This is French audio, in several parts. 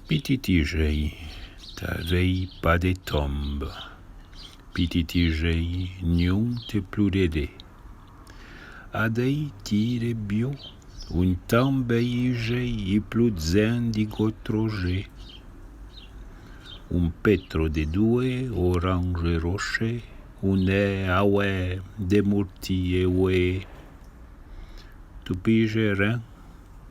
Pititigei, tarei pas de tombe. Pititigei, niun te plurede. Adei tire bio, un tambeigei i pluzzen di gotroge. Un petro de due, orange roche, un awe de murti e we. Tu pigerin,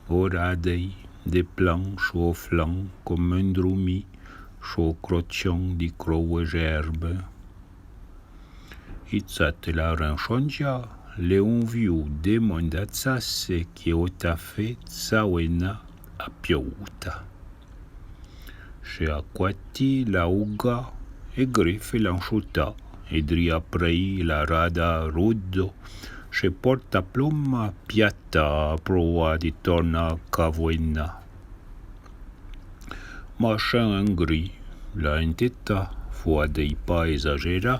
oradei, de planches au flanc comme un droumi, chaud crotion di crowe gerbe. Itzat la ranchonja, leon viu demondazzasse che o tafe tsawena a piouta. Che acquati la uga e griffe l'ansciuta, e dria prei la rada ruddo, che porta plomma piatta a proa di torna a cavoena. Machin ingri, la entetta, foi dei pas esagera,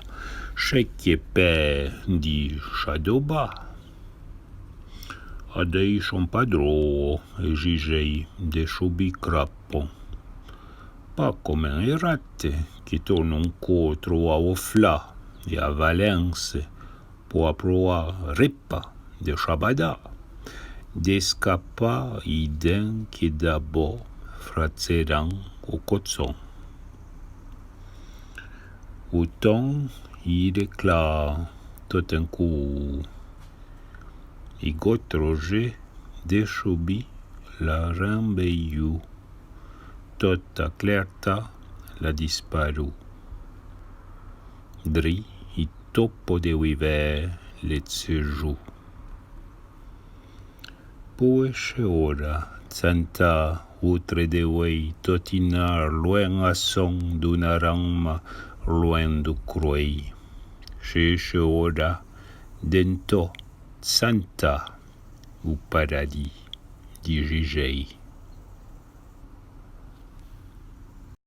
che pe di shadoba. Adei son padro, e gigei de chobi crappon. Pas comme un erate, qui tourne un contro a Ofla e a Valence, pour proa ripa de Shabada, d'escapa idem che d'abo fratzeran au cotson. Autant il est clar, tout un coup, i gotroge de chobi la rambeiu, tota clerta la disparu. Dri i topo de viver le tsejou. Poesce ora, santa outre de wei, totinar loin a son d'una ramma, loin du croi. Cheche ora, dento, santa, ou paradis, di Gigei.